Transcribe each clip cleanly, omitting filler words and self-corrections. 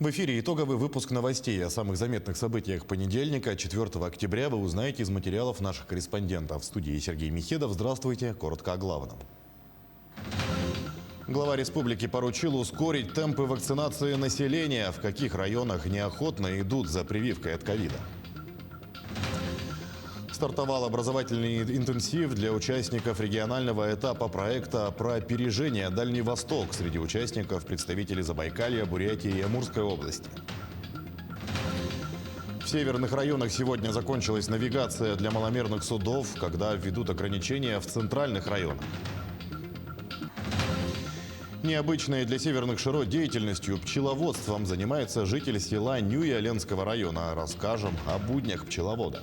В эфире итоговый выпуск новостей о самых заметных событиях понедельника, 4 октября, вы узнаете из материалов наших корреспондентов. В студии Сергей Михедов. Здравствуйте. Коротко о главном. Глава республики поручил ускорить темпы вакцинации населения. В каких районах неохотно идут за прививкой от ковида. Стартовал образовательный интенсив для участников регионального этапа проекта про опережение Дальний Восток. Среди участников представители Забайкалья, Бурятии и Амурской области. В северных районах сегодня закончилась навигация для маломерных судов, когда введут ограничения в центральных районах. Необычной для северных широт деятельностью пчеловодством занимается житель села Нюя Ленского района. Расскажем о буднях пчеловода.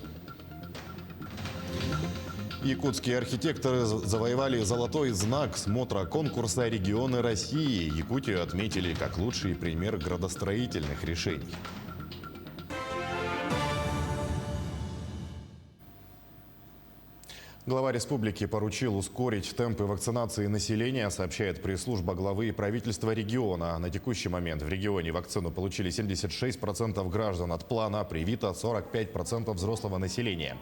Якутские архитекторы завоевали золотой знак смотра конкурса «Регионы России». Якутию отметили как лучший пример градостроительных решений. Глава республики поручил ускорить темпы вакцинации населения, сообщает пресс-служба главы и правительства региона. На текущий момент в регионе вакцину получили 76% граждан от плана, привито 45% взрослого населения.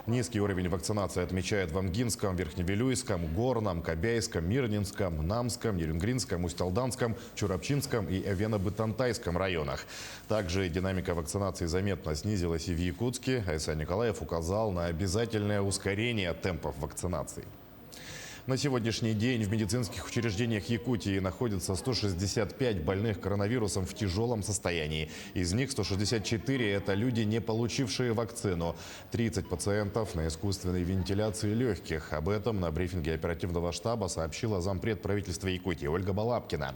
Низкий уровень вакцинации отмечают в Амгинском, Верхневилюйском, Горном, Кобяйском, Мирнинском, Намском, Нерюнгринском, Усть-Алданском, Чурапчинском и Эвено-Бытантайском районах. Также динамика вакцинации заметно снизилась и в Якутске. Айсан Николаев указал на обязательное ускорение темпов вакцинации. На сегодняшний день в медицинских учреждениях Якутии находится 165 больных коронавирусом в тяжелом состоянии. Из них 164 – это люди, не получившие вакцину. 30 пациентов на искусственной вентиляции легких. Об этом на брифинге оперативного штаба сообщила зампред правительства Якутии Ольга Балабкина.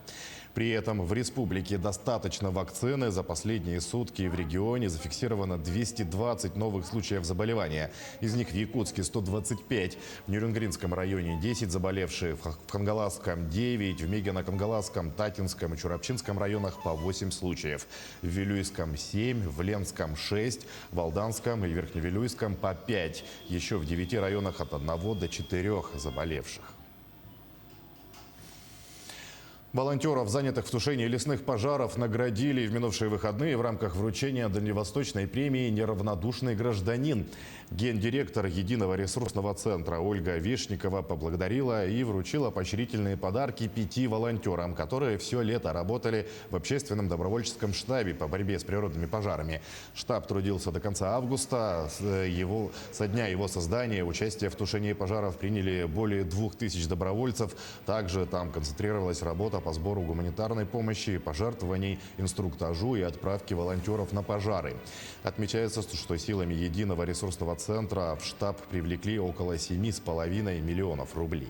При этом в республике достаточно вакцины. За последние сутки в регионе зафиксировано 220 новых случаев заболевания. Из них в Якутске 125, в Нерюнгринском районе 10 заболевших, в Хангаласском 9, в Мегино-Кангаласском, Татинском и Чурапчинском районах по 8 случаев. В Вилюйском 7, в Ленском 6, в Алданском и Верхневилюйском по 5. Еще в 9 районах от 1 до 4 заболевших. Волонтеров, занятых в тушении лесных пожаров, наградили в минувшие выходные в рамках вручения Дальневосточной премии «Неравнодушный гражданин». Гендиректор Единого ресурсного центра Ольга Вишникова поблагодарила и вручила поощрительные подарки 5 волонтерам, которые все лето работали в общественном добровольческом штабе по борьбе с природными пожарами. Штаб трудился до конца августа. Со дня его создания участие в тушении пожаров приняли более 2000 добровольцев. Также там концентрировалась работа по сбору гуманитарной помощи, пожертвований, инструктажу и отправке волонтеров на пожары. Отмечается, что силами Единого ресурсного центра в штаб привлекли около 7,5 миллионов рублей.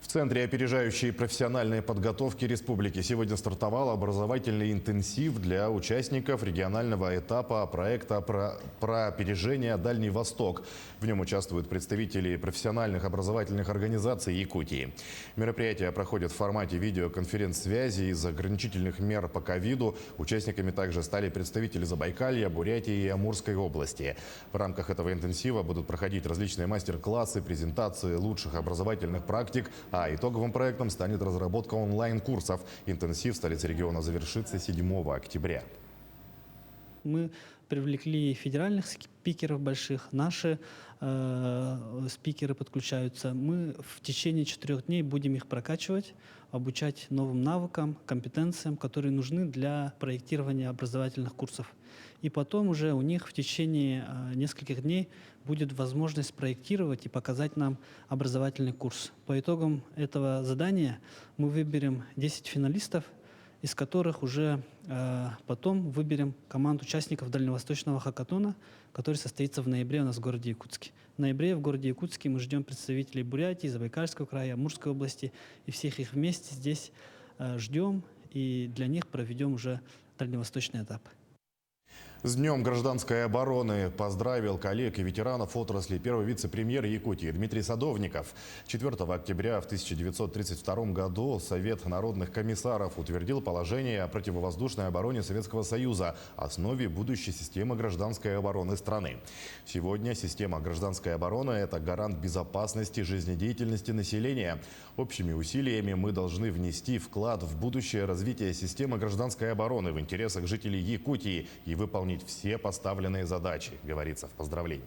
В Центре опережающей профессиональной подготовки республики сегодня стартовал образовательный интенсив для участников регионального этапа проекта про опережение Дальний Восток. В нем участвуют представители профессиональных образовательных организаций Якутии. Мероприятие проходит в формате видеоконференц-связи из ограничительных мер по ковиду. Участниками также стали представители Забайкалья, Бурятии и Амурской области. В рамках этого интенсива будут проходить различные мастер-классы, презентации лучших образовательных практик, а итоговым проектом станет разработка онлайн-курсов. Интенсив в столице региона завершится 7 октября. Мы привлекли федеральных спикеров больших, наши спикеры подключаются. Мы в течение 4 дней будем их прокачивать, обучать новым навыкам, компетенциям, которые нужны для проектирования образовательных курсов. И потом уже у них в течение нескольких дней будет возможность проектировать и показать нам образовательный курс. По итогам этого задания мы выберем 10 финалистов, из которых уже потом выберем команду участников Дальневосточного хакатона, который состоится в ноябре у нас в городе Якутске. В ноябре в городе Якутске мы ждем представителей Бурятии, Забайкальского края, Амурской области, и всех их вместе здесь ждем, и для них проведем уже дальневосточный этап. С Днем гражданской обороны поздравил коллег и ветеранов отрасли первый вице-премьер Якутии Дмитрий Садовников. 4 октября в 1932 году Совет народных комиссаров утвердил положение о противовоздушной обороне Советского Союза, основе будущей системы гражданской обороны страны. Сегодня система гражданской обороны – это гарант безопасности жизнедеятельности населения. Общими усилиями мы должны внести вклад в будущее развитие системы гражданской обороны в интересах жителей Якутии и выполнить все поставленные задачи, говорится в поздравлении.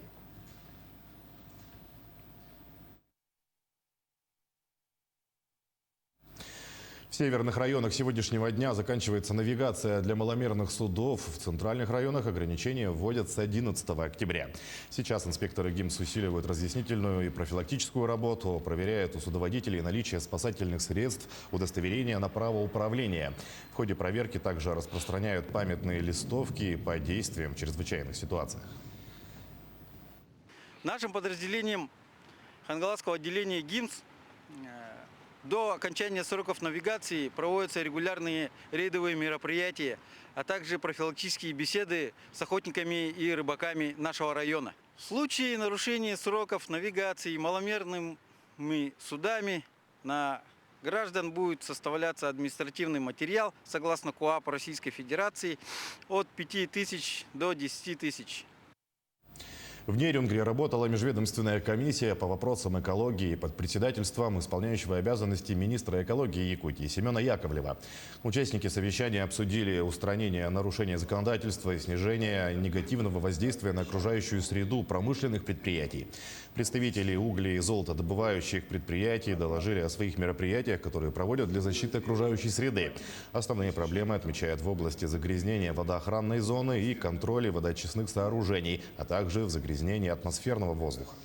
В северных районах сегодняшнего дня заканчивается навигация для маломерных судов. В центральных районах ограничения вводят с 11 октября. Сейчас инспекторы ГИМС усиливают разъяснительную и профилактическую работу, проверяют у судоводителей наличие спасательных средств, удостоверения на право управления. В ходе проверки также распространяют памятные листовки по действиям в чрезвычайных ситуациях. Нашим подразделением Хангаласского отделения ГИМС до окончания сроков навигации проводятся регулярные рейдовые мероприятия, а также профилактические беседы с охотниками и рыбаками нашего района. В случае нарушения сроков навигации маломерными судами на граждан будет составляться административный материал согласно КоАП Российской Федерации от 5000 до 10 тысяч. В Нерюнгре работала межведомственная комиссия по вопросам экологии под председательством исполняющего обязанности министра экологии Якутии Семена Яковлева. Участники совещания обсудили устранение нарушения законодательства и снижение негативного воздействия на окружающую среду промышленных предприятий. Представители угля- и золотодобывающих предприятий доложили о своих мероприятиях, которые проводят для защиты окружающей среды. Основные проблемы отмечают в области загрязнения водоохранной зоны и контроля водоочистных сооружений, а также в загрязнении атмосферного воздуха.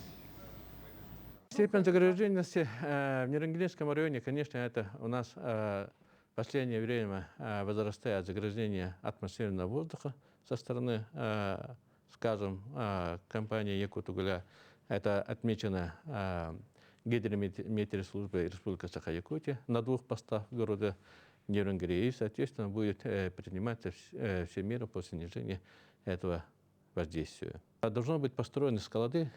Степень загряженности в Нерюнгринском районе, конечно, это у нас в последнее время возрастает загрязнение атмосферного воздуха со стороны, скажем, компании «Якутугля». Это отмечено гидрометеослужбой Республики Саха-Якутия на 2 постах в городе Нерюнгри. И, соответственно, будет приниматься все меры по снижению этого воздействия. Должно быть построены склады,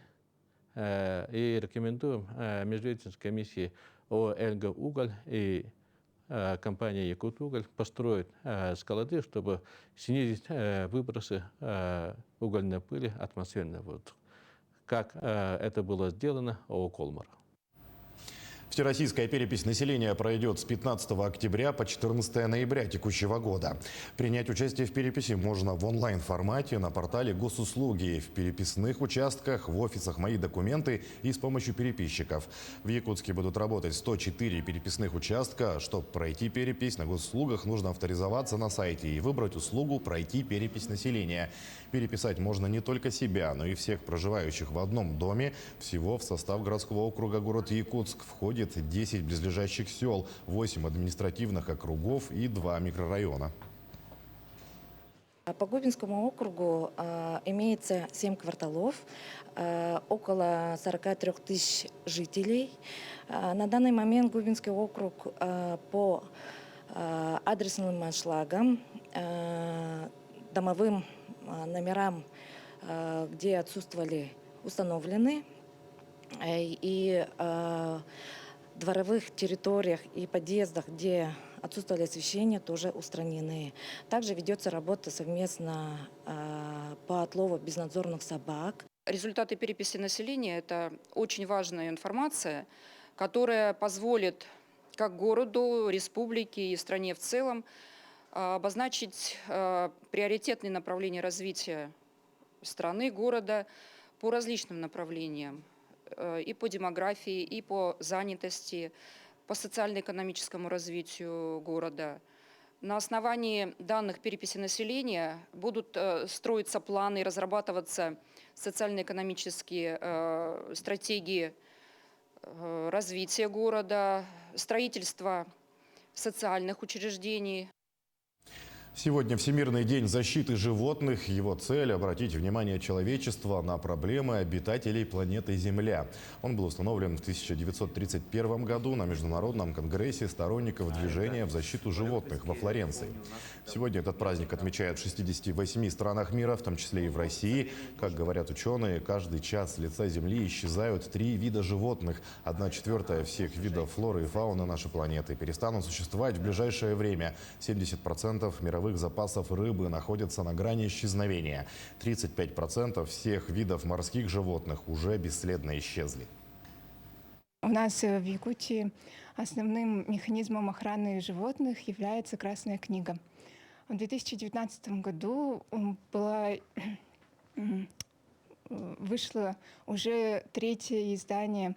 и рекомендуем межведомственной комиссии ОЛГ «Уголь» и компания «Якутуголь» построить склады, чтобы снизить выбросы угольной пыли в атмосферный воздух, как это было сделано ООО «Колмар». Всероссийская перепись населения пройдет с 15 октября по 14 ноября текущего года. Принять участие в переписи можно в онлайн-формате на портале Госуслуги, в переписных участках, в офисах «Мои документы» и с помощью переписчиков. В Якутске будут работать 104 переписных участка. Чтобы пройти перепись на госуслугах, нужно авторизоваться на сайте и выбрать услугу «Пройти перепись населения». Переписать можно не только себя, но и всех проживающих в одном доме. Всего в состав городского округа город Якутск входит 10 близлежащих сел, 8 административных округов и 2 микрорайона. По Губинскому округу имеется 7 кварталов, около 43 тысяч жителей. На данный момент Губинский округ по адресным аншлагам, домовым номерам, где отсутствовали, установлены, и дворовых территориях и подъездах, где отсутствовали освещения, тоже устранены. Также ведется работа совместно по отлову безнадзорных собак. Результаты переписи населения – это очень важная информация, которая позволит как городу, республике и стране в целом обозначить приоритетные направления развития страны, города по различным направлениям. И по демографии, и по занятости, по социально-экономическому развитию города. На основании данных переписи населения будут строиться планы и разрабатываться социально-экономические стратегии развития города, строительства социальных учреждений. Сегодня Всемирный день защиты животных. Его цель – обратить внимание человечества на проблемы обитателей планеты Земля. Он был установлен в 1931 году на Международном конгрессе сторонников движения в защиту животных во Флоренции. Сегодня этот праздник отмечают в 68 странах мира, в том числе и в России. Как говорят ученые, каждый час с лица Земли исчезают 3 вида животных. 1/4 всех видов флоры и фауны нашей планеты перестанут существовать в ближайшее время. 70% мировых запасов рыбы находятся на грани исчезновения. 35% всех видов морских животных уже бесследно исчезли. У нас в Якутии основным механизмом охраны животных является Красная книга. В 2019 году вышло уже 3-е издание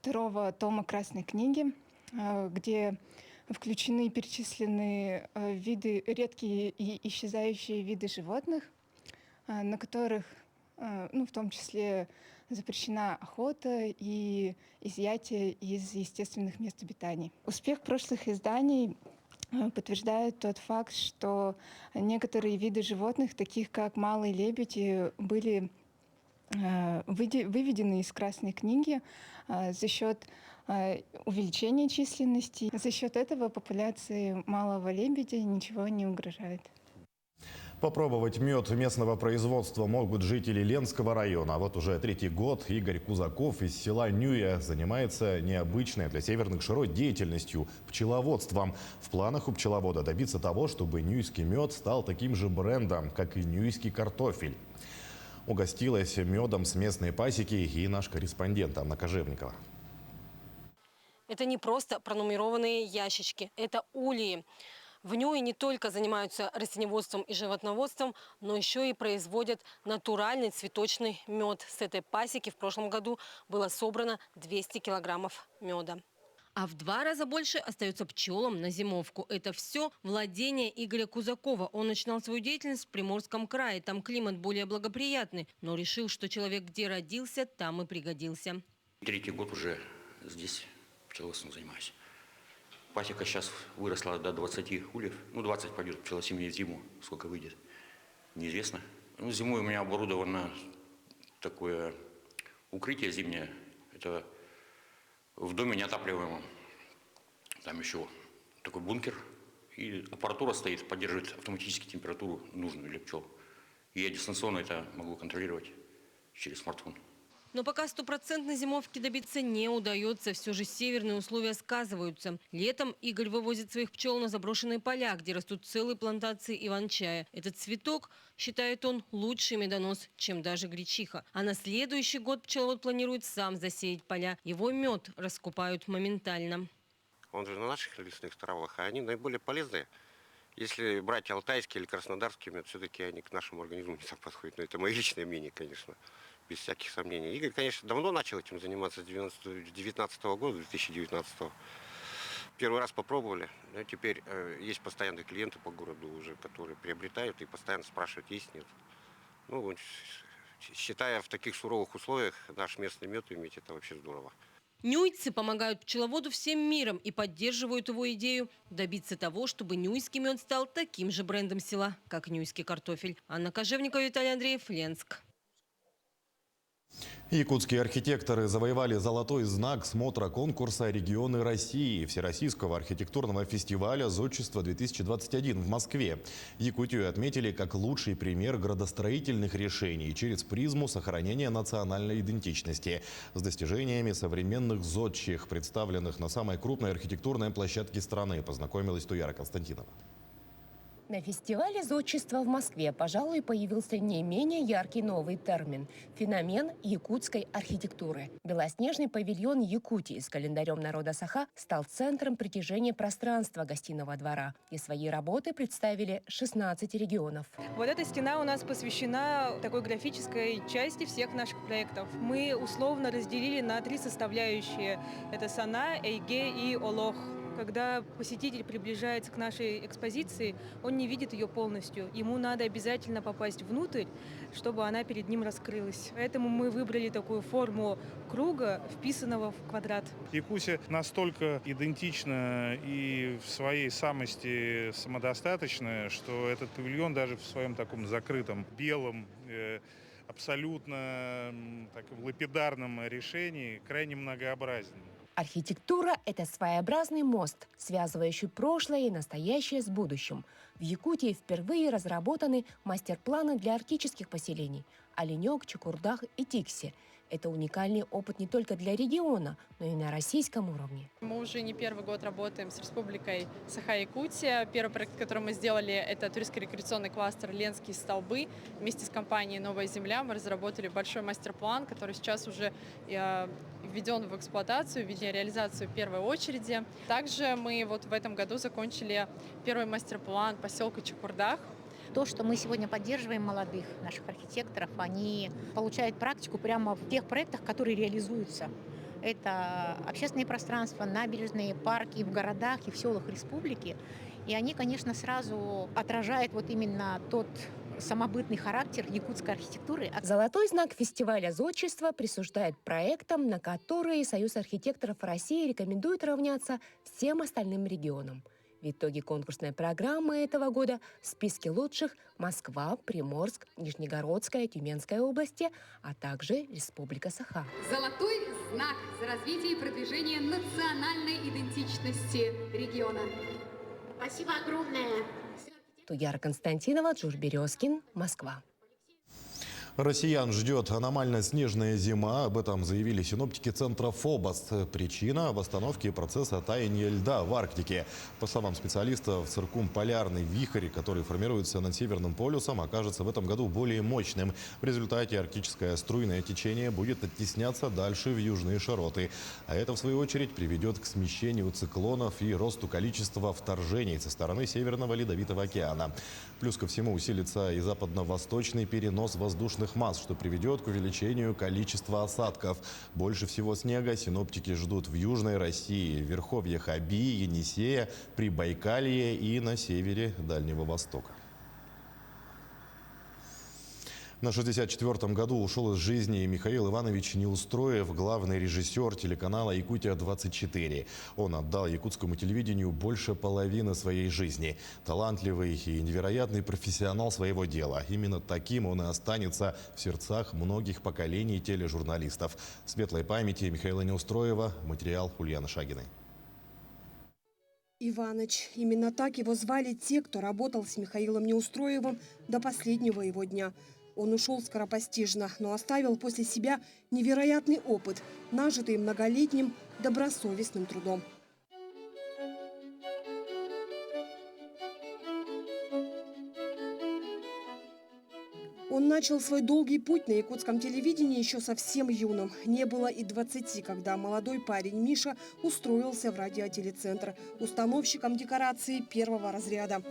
2-го тома Красной книги, где включены перечисленные виды, редкие и исчезающие виды животных, на которых, в том числе, запрещена охота и изъятие из естественных мест обитания. Успех прошлых изданий подтверждает тот факт, что некоторые виды животных, таких как малые лебеди, были выведены из Красной книги за счет увеличения численности. За счет этого популяции малого лебедя ничего не угрожает. Попробовать мед местного производства могут жители Ленского района. А вот уже 3-й год Игорь Кузаков из села Нюя занимается необычной для северных широт деятельностью – пчеловодством. В планах у пчеловода добиться того, чтобы нюйский мед стал таким же брендом, как и нюйский картофель. Угостилась медом с местной пасеки и наш корреспондент Анна Кожевникова. Это не просто пронумерованные ящички, это ульи. В Нюе не только занимаются растениеводством и животноводством, но еще и производят натуральный цветочный мед. С этой пасеки в прошлом году было собрано 200 килограммов меда. А в 2 раза больше остается пчелам на зимовку. Это все владение Игоря Кузакова. Он начинал свою деятельность в Приморском крае. Там климат более благоприятный. Но решил, что человек где родился, там и пригодился. 3-й год уже здесь пчеловодством занимаюсь. Пасека сейчас выросла до 20 ульев. 20 пойдет пчелосемье в зиму. Сколько выйдет, неизвестно. Зимой у меня оборудовано такое укрытие зимнее. Это в доме неотапливаемом. Там еще такой бункер. И аппаратура стоит, поддерживает автоматически температуру нужную для пчел. И я дистанционно это могу контролировать через смартфон. Но пока стопроцентной зимовки добиться не удается. Все же северные условия сказываются. Летом Игорь вывозит своих пчел на заброшенные поля, где растут целые плантации иван-чая. Этот цветок, считает он, лучший медонос, чем даже гречиха. А на следующий год пчеловод планирует сам засеять поля. Его мед раскупают моментально. Он же на наших лесных травах, а они наиболее полезные. Если брать алтайский или краснодарский мед, все-таки они к нашему организму не так подходят. Но это мое личное мнение, конечно. Без всяких сомнений. Игорь, конечно, давно начал этим заниматься с 2019 года, 2019. Первый раз попробовали, но теперь есть постоянные клиенты по городу уже, которые приобретают и постоянно спрашивают, есть, нет. Считая в таких суровых условиях наш местный мед иметь, это вообще здорово. Нюйцы помогают пчеловоду всем миром и поддерживают его идею добиться того, чтобы нюйский мед стал таким же брендом села, как нюйский картофель. Анна Кожевникова, Виталий Андреев, Ленск. Якутские архитекторы завоевали золотой знак смотра конкурса «Регионы России» Всероссийского архитектурного фестиваля «Зодчество-2021» в Москве. Якутию отметили как лучший пример градостроительных решений через призму сохранения национальной идентичности с достижениями современных зодчих, представленных на самой крупной архитектурной площадке страны, познакомилась Туяра Константинова. На фестивале зодчества в Москве, пожалуй, появился не менее яркий новый термин – феномен якутской архитектуры. Белоснежный павильон Якутии с календарем народа Саха стал центром притяжения пространства гостиного двора. И свои работы представили 16 регионов. Вот эта стена у нас посвящена такой графической части всех наших проектов. Мы условно разделили на 3 составляющие – это Сана, Эйге и Олох. Когда посетитель приближается к нашей экспозиции, он не видит ее полностью. Ему надо обязательно попасть внутрь, чтобы она перед ним раскрылась. Поэтому мы выбрали такую форму круга, вписанного в квадрат. Якутия настолько идентична и в своей самости самодостаточная, что этот павильон даже в своем таком закрытом, белом, абсолютно таком лапидарном решении крайне многообразен. Архитектура – это своеобразный мост, связывающий прошлое и настоящее с будущим. В Якутии впервые разработаны мастер-планы для арктических поселений – Оленек, Чукурдах и Тикси. Это уникальный опыт не только для региона, но и на российском уровне. Мы уже не первый год работаем с Республикой Саха-Якутия. Первый проект, который мы сделали, это туристско-рекреационный кластер «Ленские столбы». Вместе с компанией «Новая земля» мы разработали большой мастер-план, который сейчас уже введен в эксплуатацию, в реализацию первой очереди. Также мы в этом году закончили первый мастер-план поселка Чукурдах. То, что мы сегодня поддерживаем молодых наших архитекторов, они получают практику прямо в тех проектах, которые реализуются. Это общественные пространства, набережные, парки в городах и в селах республики. И они, конечно, сразу отражают именно тот самобытный характер якутской архитектуры. Золотой знак фестиваля зодчества присуждает проектам, на которые Союз архитекторов России рекомендует равняться всем остальным регионам. В итоге конкурсной программы этого года в списке лучших Москва, Приморск, Нижнегородская, Тюменская области, а также Республика Саха. Золотой знак за развитие и продвижение национальной идентичности региона. Спасибо огромное. Туяра Константинова, Джур Березкин, Москва. Россиян ждет аномально снежная зима. Об этом заявили синоптики центра ФОБОС. Причина – в остановке процесса таяния льда в Арктике. По словам специалистов, циркумполярный вихрь, который формируется над Северным полюсом, окажется в этом году более мощным. В результате арктическое струйное течение будет оттесняться дальше в южные широты. А это, в свою очередь, приведет к смещению циклонов и росту количества вторжений со стороны Северного Ледовитого океана. Плюс ко всему усилится и западно-восточный перенос воздушных масс, что приведет к увеличению количества осадков. Больше всего снега синоптики ждут в Южной России, в верховьях Оби, Енисея, Прибайкалье и на севере Дальнего Востока. На 64-м году ушел из жизни Михаил Иванович Неустроев, главный режиссер телеканала «Якутия-24». Он отдал якутскому телевидению больше половины своей жизни. Талантливый и невероятный профессионал своего дела. Именно таким он и останется в сердцах многих поколений тележурналистов. В светлой памяти Михаила Неустроева материал Ульяны Шагиной. Иваныч. Именно так его звали те, кто работал с Михаилом Неустроевым до последнего его дня. Он ушел скоропостижно, но оставил после себя невероятный опыт, нажитый многолетним добросовестным трудом. Он начал свой долгий путь на якутском телевидении еще совсем юным. Не было и 20, когда молодой парень Миша устроился в радиотелецентр установщиком декорации первого разряда.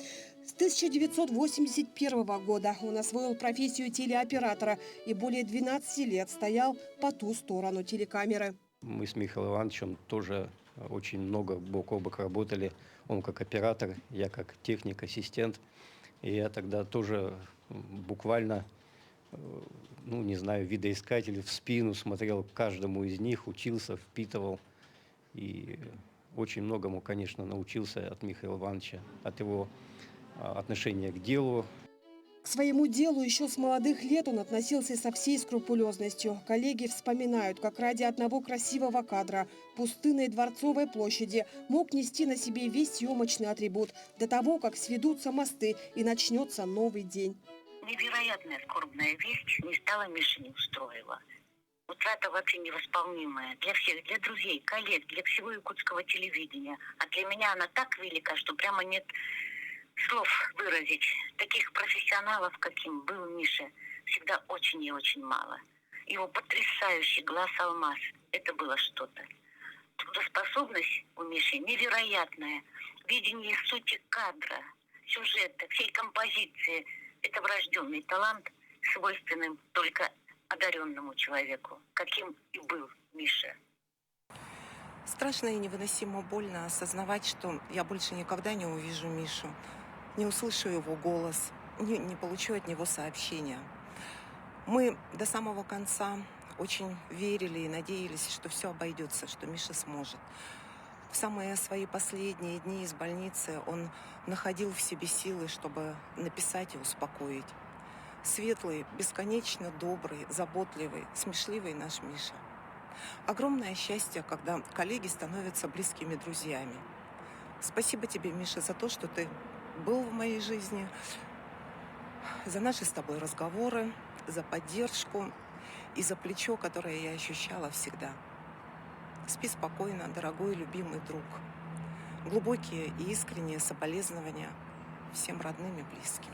С 1981 года он освоил профессию телеоператора и более 12 лет стоял по ту сторону телекамеры. Мы с Михаилом Ивановичем тоже очень много бок о бок работали. Он как оператор, я как техник, ассистент. И я тогда тоже буквально, не знаю, видоискатель в спину смотрел каждому из них, учился, впитывал. И очень многому, конечно, научился от Михаила Ивановича, от его отношения к делу. К своему делу еще с молодых лет он относился со всей скрупулезностью. Коллеги вспоминают, как ради одного красивого кадра пустынной Дворцовой площади мог нести на себе весь съемочный атрибут до того, как сведутся мосты и начнется новый день. Невероятная скорбная весть не стала Миши Неустроева. Утрата вообще невосполнимая для всех, для друзей, коллег, для всего якутского телевидения. А для меня она так велика, что прямо нет слов выразить. Таких профессионалов, каким был Миша, всегда очень и очень мало. Его потрясающий глаз алмаз – это было что-то. Трудоспособность у Миши невероятная. Видение сути кадра, сюжета, всей композиции – это врожденный талант, свойственным только одаренному человеку, каким и был Миша. С страшно и невыносимо больно осознавать, что я больше никогда не увижу Мишу, не услышу его голос, не получу от него сообщения. Мы до самого конца очень верили и надеялись, что все обойдется, что Миша сможет. В самые свои последние дни из больницы он находил в себе силы, чтобы написать и успокоить. Светлый, бесконечно добрый, заботливый, смешливый наш Миша. Огромное счастье, когда коллеги становятся близкими друзьями. Спасибо тебе, Миша, за то, что ты был в моей жизни, за наши с тобой разговоры, за поддержку и за плечо, которое я ощущала всегда. Спи спокойно, дорогой, любимый друг. Глубокие и искренние соболезнования всем родным и близким.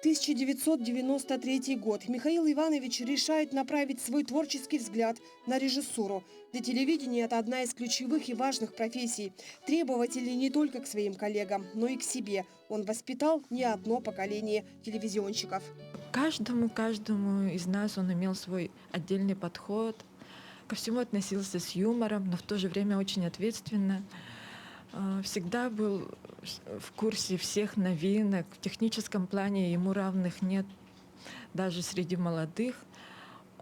1993 год. Михаил Иванович решает направить свой творческий взгляд на режиссуру. Для телевидения это одна из ключевых и важных профессий. Требовательный не только к своим коллегам, но и к себе. Он воспитал не одно поколение телевизионщиков. Каждому из нас он имел свой отдельный подход. Ко всему относился с юмором, но в то же время очень ответственно. Всегда был в курсе всех новинок. В техническом плане ему равных нет даже среди молодых.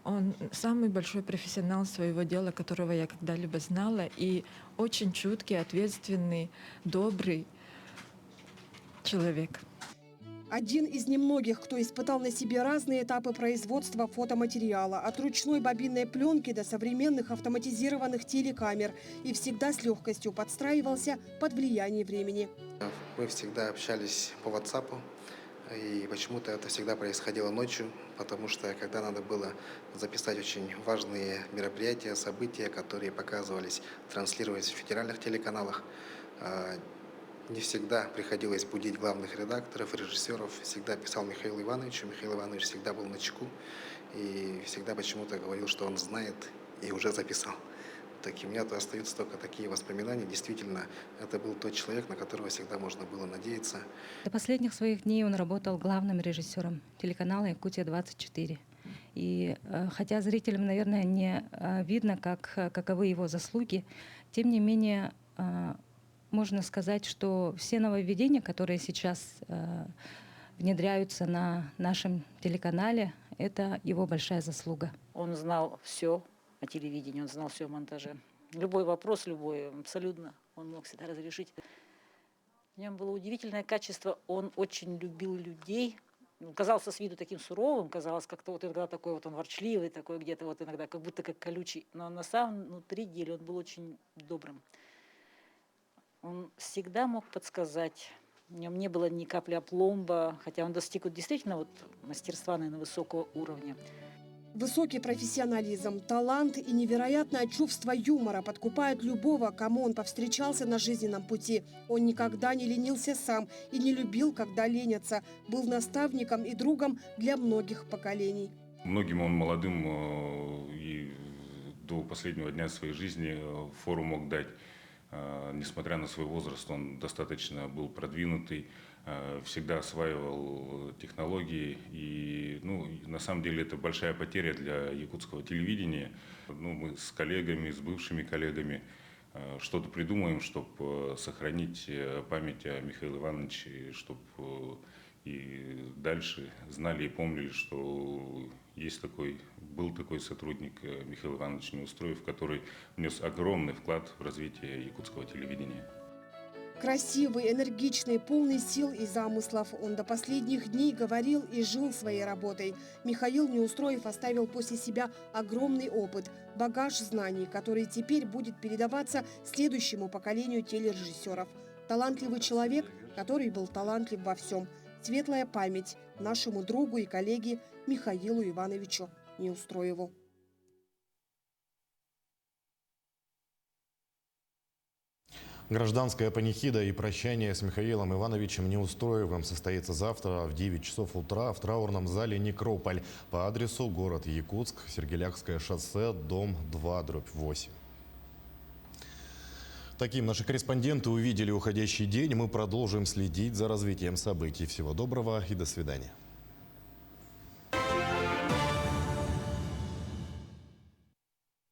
Он самый большой профессионал своего дела, которого я когда-либо знала, и очень чуткий, ответственный, добрый человек. Один из немногих, кто испытал на себе разные этапы производства фотоматериала, от ручной бобинной пленки до современных автоматизированных телекамер, и всегда с легкостью подстраивался под влияние времени. Мы всегда общались по WhatsApp, и почему-то это всегда происходило ночью, потому что когда надо было записать очень важные мероприятия, события, которые показывались, транслировались в федеральных телеканалах, не всегда приходилось будить главных редакторов, режиссеров. Всегда писал Михаилу Ивановичу. Михаил Иванович всегда был начеку и всегда почему-то говорил, что он знает и уже записал. Так и у меня остаются только такие воспоминания. Действительно, это был тот человек, на которого всегда можно было надеяться. До последних своих дней он работал главным режиссером телеканала «Якутия-24». И хотя зрителям, наверное, не видно, каковы его заслуги, тем не менее, можно сказать, что все нововведения, которые сейчас внедряются на нашем телеканале, это его большая заслуга. Он знал все о телевидении, он знал все о монтаже. Любой вопрос, любой, абсолютно, он мог всегда разрешить. В нем было удивительное качество, он очень любил людей. Казался с виду таким суровым, казалось, как-то вот иногда такой вот он ворчливый, такой где-то вот иногда как будто как колючий. Но на самом внутри деле он был очень добрым. Он всегда мог подсказать, в нем не было ни капли опломба, хотя он достиг вот действительно вот мастерства, наверное, высокого уровня. Высокий профессионализм, талант и невероятное чувство юмора подкупают любого, кому он повстречался на жизненном пути. Он никогда не ленился сам и не любил, когда ленятся. Был наставником и другом для многих поколений. Многим он молодым и до последнего дня своей жизни фору мог дать. Несмотря на свой возраст, он достаточно был продвинутый, всегда осваивал технологии. И на самом деле это большая потеря для якутского телевидения. Мы с коллегами, с бывшими коллегами что-то придумаем, чтобы сохранить память о Михаиле Ивановиче, чтобы и дальше знали и помнили, что был такой сотрудник Михаил Иванович Неустроев, который внес огромный вклад в развитие якутского телевидения. Красивый, энергичный, полный сил и замыслов. Он до последних дней говорил и жил своей работой. Михаил Неустроев оставил после себя огромный опыт, багаж знаний, который теперь будет передаваться следующему поколению телережиссеров. Талантливый человек, который был талантлив во всем. Светлая память нашему другу и коллеге Михаилу Ивановичу Неустроеву. Гражданская панихида и прощание с Михаилом Ивановичем Неустроевым состоится завтра в 9 часов утра в траурном зале «Некрополь» по адресу город Якутск, Сергеляхское шоссе, дом 2/8. Таким наши корреспонденты увидели уходящий день. Мы продолжим следить за развитием событий. Всего доброго и до свидания.